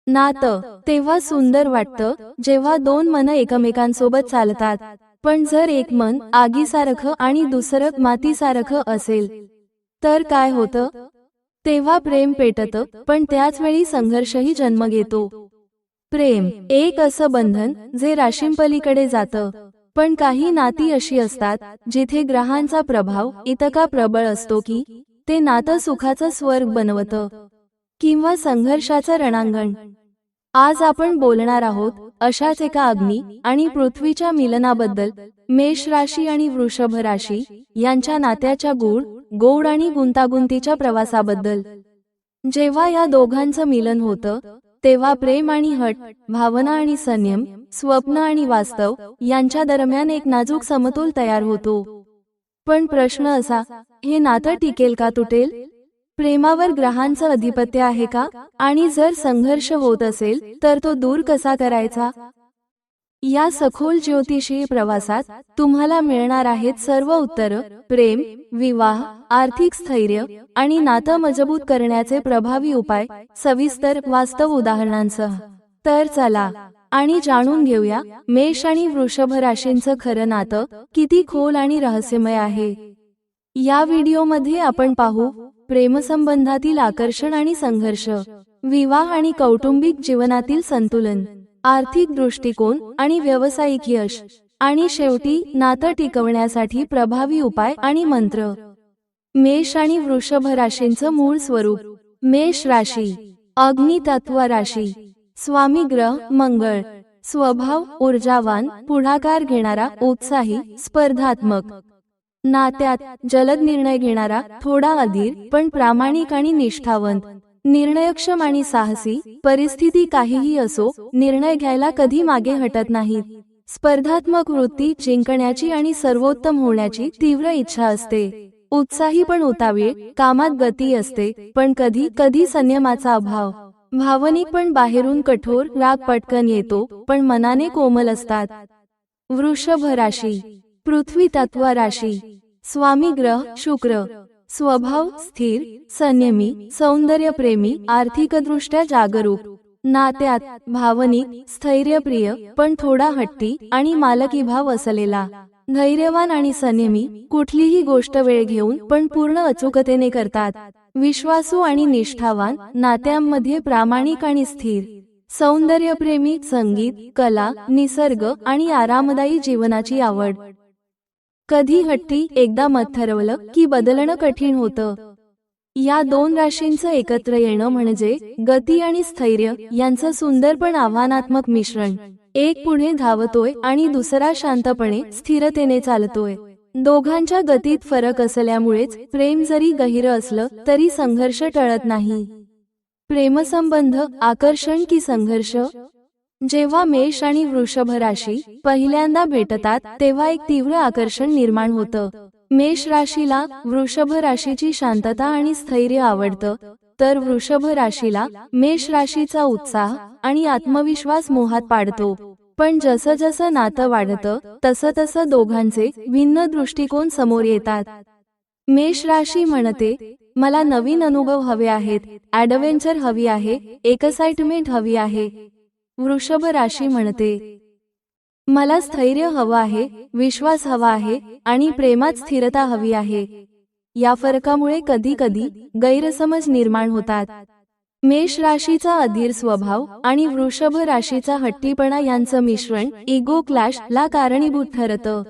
नातं तेव्हा सुंदर वाटतं जेव्हा दोन मन एकमेकांसोबत चालतात, पण जर एक मन आगीसारखं आणि दुसरं मातीसारखं असेल तर काय होतं? तेव्हा प्रेम पेटतं, पण त्याच वेळी संघर्षही जन्म घेतो. प्रेम एक असं बंधन जे राशींपलीकडे जातं, पण काही नाती अशी असतात जिथे ग्रहांचा प्रभाव इतका प्रबळ असतो की ते नातं सुखाचं स्वर्ग बनवतं किंवा संघर्षाचं रणांगण. आज आपण बोलणार आहोत अशाच एका अग्नी आणि पृथ्वीच्या मिलनाबद्दल, मेष राशी आणि वृषभ राशी यांच्या नात्याच्या गोड आणि गुंतागुंतीच्या प्रवासाबद्दल. जेव्हा या दोघांचं मिलन होतं तेव्हा प्रेम आणि हट, भावना आणि संयम, स्वप्न आणि वास्तव यांच्या दरम्यान एक नाजूक समतोल तयार होतो. पण प्रश्न असा, हे नातं टिकेल का तुटेल? प्रेमावर ग्रहांचं अधिपत्य आहे का? आणि जर संघर्ष होत असेल तर तो दूर कसा करायचा? या सखोल ज्योतिषीय प्रवासात तुम्हाला मिळणार आहेत सर्व उत्तरं. प्रेम, विवाह, आर्थिक स्थैर्य आणि नातं मजबूत करण्याचे प्रभावी उपाय, सविस्तर वास्तव उदाहरणांसह. तर चला आणि जाणून घेऊया मेष आणि वृषभ राशींचं खरं नातं किती खोल आणि रहस्यमय आहे. या व्हिडिओमध्ये आपण पाहू प्रेमसंबंधातील आकर्षण आणि संघर्ष, विवाह आणि कौटुंबिक जीवनातील संतुलन, आर्थिक दृष्टिकोन आणि व्यावसायिक यश, आणि शेवटी नातं टिकवण्यासाठी प्रभावी उपाय आणि मंत्र. मेष आणि वृषभ राशींचं मूळ स्वरूप. मेष राशी अग्नी तत्व राशी. स्वामी ग्रह मंगळ. स्वभाव ऊर्जावान, पुढाकार घेणारा, उत्साही, स्पर्धात्मक. नात्यात जलद निर्णय घेणारा, थोडा अधीर पण प्रामाणिक आणि निष्ठावंत. निर्णयक्षम आणि साहसी, परिस्थिती काहीही असो निर्णय घ्यायला कधी मागे हटत नाहीत. स्पर्धात्मक वृत्ती, जिंकण्याची आणि सर्वोत्तम होण्याची तीव्र इच्छा असते. उत्साही पण उतावीळ, कामात गती असते पण कधी कधी संयमाचा अभाव. भावनिक पण बाहेरून कठोर, राग पटकन येतो पण मनाने कोमल असतात. वृषभ राशी पृथ्वी तत्व राशी. स्वामी ग्रह शुक्र. स्वभाव स्थिर, संयमी, सौंदर्यप्रेमी, आर्थिकदृष्ट्या जागरूक. नात्यात भावनिक, स्थैर्यप्रिय पण थोडा हट्टी आणि मालकी भाव असलेला. धैर्यवान आणि संयमी, कुठलीही गोष्ट वेळ घेऊन पण पूर्ण अचूकतेने करतात. विश्वासू आणि निष्ठावान, नात्यांमध्ये प्रामाणिक आणि स्थिर. सौंदर्यप्रेमी, संगीत, कला, निसर्ग आणि आरामदायी जीवनाची आवड. कधी हट्टी, एकदा मत ठरवलं की बदलणं कठीण होतं. या दोन राशींचं एकत्र येणं म्हणजे गती आणि स्थैर्य यांचं सुंदर पण आव्हानात्मक मिश्रण. एक पुढे धावतोय आणि दुसरा शांतपणे, स्थिरतेने चालतोय. दोघांच्या गतीत फरक असल्यामुळेच प्रेम जरी गहिरं असलं तरी संघर्ष टळत नाही. प्रेमसंबंध आकर्षण की संघर्ष? जेव्हा मेष आणि वृषभ राशी पहिल्यांदा भेटतात तेव्हा एक तीव्र आकर्षण निर्माण होतं. मेष राशीला वृषभ राशीची शांतता आणि स्थैर्य आवडतं, तर वृषभ राशीला मेष राशीचा उत्साह आणि आत्मविश्वास मोहात पाडतो. पण जसं जसं नातं वाढतं तसं तसं दोघांचे भिन्न दृष्टिकोन समोर येतात. मेष राशी म्हणते, मला नवीन अनुभव हवे आहेत, ॲडव्हेंचर हवी आहे, एक्साइटमेंट हवी आहे. वृषभ राशी म्हणते, मला स्थैर्य हवं आहे, विश्वास हवा आहे आणि प्रेमात स्थिरता हवी आहे. या फरकामुळे कधी कधी गैरसमज निर्माण होतात. मेष राशीचा अधीर स्वभाव आणि वृषभ राशीचा हट्टीपणा यांचं मिश्रण इगो क्लॅश ला कारणीभूत ठरतं.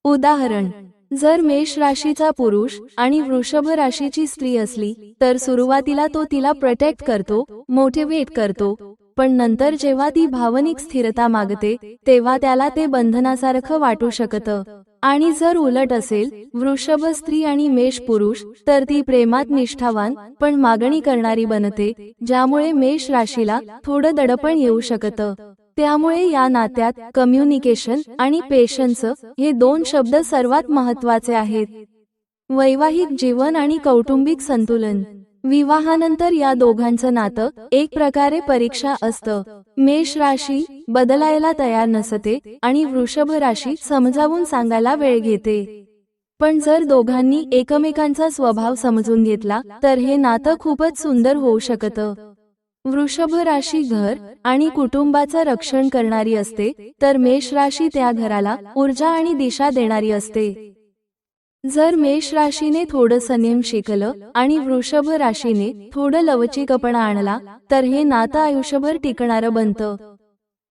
उदाहरण, जर मेष राशीचा पुरुष आणि वृषभ राशीची स्त्री असली तर सुरुवातीला तो तिला प्रोटेक्ट करतो, मोटिवेट करतो, पण नंतर जेव्हा ती भावनिक स्थिरता मागते तेव्हा त्याला ते बंधनासारखं वाटू शकतं. आणि जर उलट असेल, वृषभ स्त्री आणि मेष पुरुष, तर ती प्रेमात निष्ठावान पण मागणी करणारी बनते, ज्यामुळे मेष राशीला थोडं दडपण येऊ शकतं. त्यामुळे या नात्यात कम्युनिकेशन आणि पेशन्स हे दोन शब्द सर्वात महत्त्वाचे आहेत. वैवाहिक जीवन आणि कौटुंबिक संतुलन. विवाहानंतर या दोघांचं नातं एक प्रकारे परीक्षा असतं. मेष राशी बदलायला तयार नसते आणि वृषभ राशी समजावून सांगायला वेळ घेते. पण जर दोघांनी एकमेकांचा स्वभाव समजून घेतला तर हे नातं खूपच सुंदर होऊ शकतं. वृषभ राशी घर आणि कुटुंबाचं रक्षण करणारी असते, तर मेष राशी त्या घराला ऊर्जा आणि दिशा देणारी असते. जर मेष राशीने थोडं संयम शिकलं आणि वृषभ राशीने थोडं लवचिकपणा आणला तर हे नातं आयुष्यभर टिकणारं बनतं.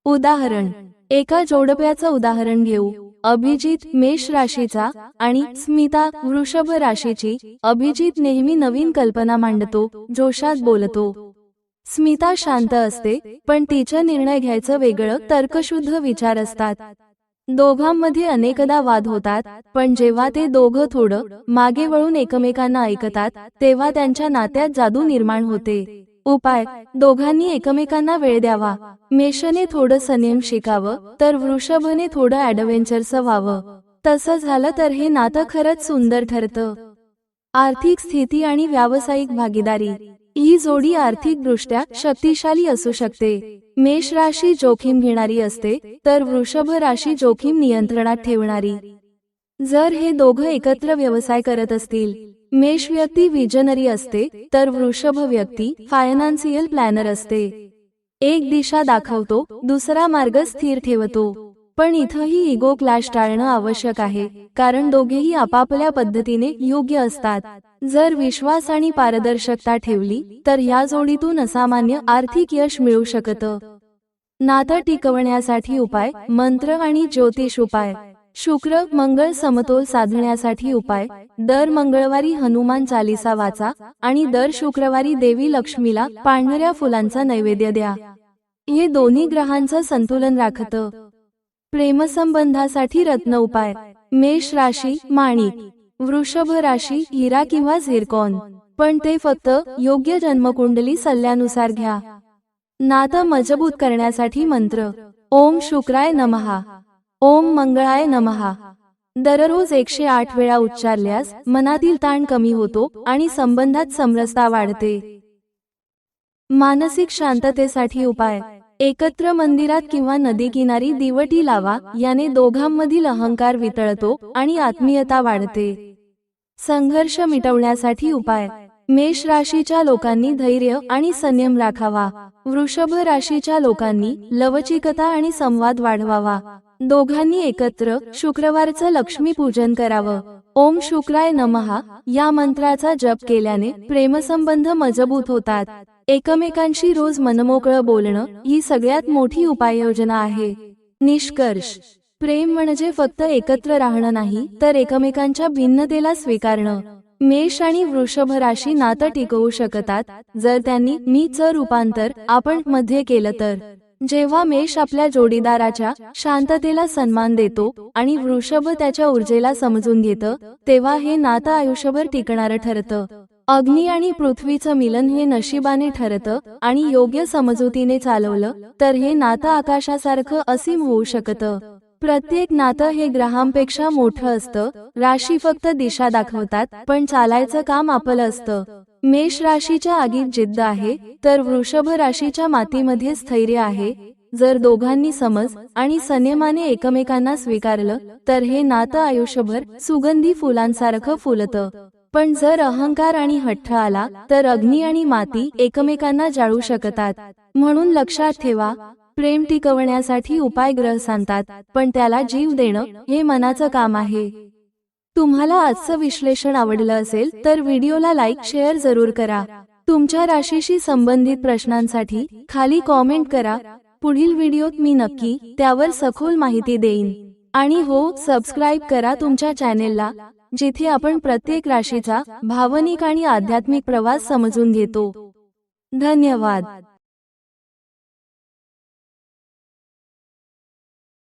उदाहरण, एका जोडप्याचं उदाहरण घेऊ. अभिजित मेष राशीचा आणि स्मिता वृषभ राशीची. अभिजित नेहमी नवीन कल्पना मांडतो, जोशात बोलतो. स्मिता शांत असते, पण तिचं निर्णय घ्यायचं वेगळं तर्कशुद्ध विचार असतात. दोघांमध्ये अनेकदा वाद होतात, पण जेव्हा ते दोघं थोडं मागे वळून एकमेकांना ऐकतात तेव्हा त्यांच्या नात्यात जादू निर्माण होते. उपाय, दोघांनी एकमेकांना वेळ द्यावा. मेषने थोडं संयम शिकावं तर वृषभने थोडं ॲडव्हेंचरचं व्हावं. तसं झालं तर हे नातं खरंच सुंदर ठरतं. आर्थिक स्थिती आणि व्यावसायिक भागीदारी. ही जोडी आर्थिकदृष्ट्या शक्तिशाली असू शकते. मेष राशी जोखीम घेणारी असते, तर वृषभ राशी जोखीम नियंत्रणात ठेवणारी. जर हे दोघं एकत्र व्यवसाय करत असतील, मेष व्यक्ती विजनरी असते, तर वृषभ व्यक्ती फायनान्शियल प्लॅनर असते. एक दिशा दाखवतो, दुसरा मार्ग स्थिर ठेवतो. पण इथंही इगो क्लॅश टाळणं आवश्यक आहे, कारण दोघेही आपापल्या पद्धतीने योग्य असतात. जर विश्वास आणि पारदर्शकता ठेवली तर या जोडीतून असामान्य आर्थिक यश मिळू शकतं. नातं टिकवण्यासाठी उपाय, मंत्र आणि ज्योतिष उपाय. शुक्र मंगळ समतोल साधण्यासाठी उपाय, दर मंगळवारी हनुमान चालीसा वाचा आणि दर शुक्रवारी देवी लक्ष्मीला पांढऱ्या फुलांचा नैवेद्य द्या. हे दोन्ही ग्रहांचं संतुलन राखतं. प्रेमसंबंधासाठी रत्न उपाय. मेष राशी माणिक, वृषभ राशी हिरा किंवा झिरकॉन, पण ते फक्त योग्य जन्मकुंडली सल्ल्यानुसार घ्या. नातं मजबूत करण्यासाठी मंत्र. ओम शुक्राय नमः, ओम मंगळाय नमः. दररोज 108 वेळा उच्चारल्यास मनातील ताण कमी होतो आणि संबंधात समरसता वाढते. मानसिक शांततेसाठी उपाय. एकत्र मंदिरात किंवा नदीकिनारी दिवटी लावा, याने दोघांमधील अहंकार वितळतो आणि आत्मीयता वाढते. संघर्ष मिटवण्यासाठी उपाय. मेष राशीच्या लोकांनी धैर्य आणि संयम राखावा. वृषभ राशीच्या लोकांनी लवचिकता आणि संवाद वाढवावा. दोघांनी एकत्र शुक्रवारचं लक्ष्मी पूजन करावं. ओम शुक्राय नमः या मंत्राचा जप केल्याने प्रेमसंबंध मजबूत होतात. एकमेकांशी रोज मनमोकळं बोलणं ही सगळ्यात मोठी उपाययोजना आहे. निष्कर्ष, प्रेम म्हणजे फक्त एकत्र राहणं नाही, तर एकमेकांच्या भिन्नतेला स्वीकारणं. मेष आणि वृषभ राशी नातं टिकवू शकतात जर त्यांनी मीचं रूपांतर आपण मध्ये केलं तर. जेव्हा मेष आपल्या जोडीदाराच्या शांततेला सन्मान देतो आणि वृषभ त्याच्या ऊर्जेला समजून घेतं, तेव्हा हे नातं आयुष्यभर टिकणारं ठरतं. अग्नी आणि पृथ्वीचं मिलन हे नशिबाने ठरतं आणि योग्य समजुतीने चालवलं तर हे नातं आकाशासारखं असीम होऊ शकतं. प्रत्येक नातं हे ग्रहांपेक्षा मोठं असतं. राशी फक्त दिशा दाखवतात, पण चालायचं काम आपलं असतं. मेष राशीच्या आगीत जिद्द आहे, तर वृषभ राशीच्या मातीमध्ये स्थैर्य आहे. जर दोघांनी समज आणि संयमाने एकमेकांना स्वीकारलं तर हे नातं आयुष्यभर सुगंधी फुलांसारखं फुलतं. पण जर अहंकार आणि हट्ट आला तर अग्नी आणि माती एकमेकांना जाळू शकतात. म्हणून लक्षात ठेवा, प्रेम टिकवण्यासाठी उपाय ग्रह सांगतात, पण त्याला जीव देणं हे मनाचं काम आहे. तुम्हाला आजचं विश्लेषण आवडलं असेल तर व्हिडिओला लाईक शेअर जरूर करा. तुमच्या राशीशी संबंधित प्रश्नांसाठी खाली कॉमेंट करा. पुढील व्हिडिओत मी नक्की त्यावर सखोल माहिती देईन. आणि हो, सबस्क्राईब करा तुमच्या चॅनेलला, जिथे आपण प्रत्येक राशीचा भावनिक आणि आध्यात्मिक प्रवास समजून घेतो. धन्यवाद.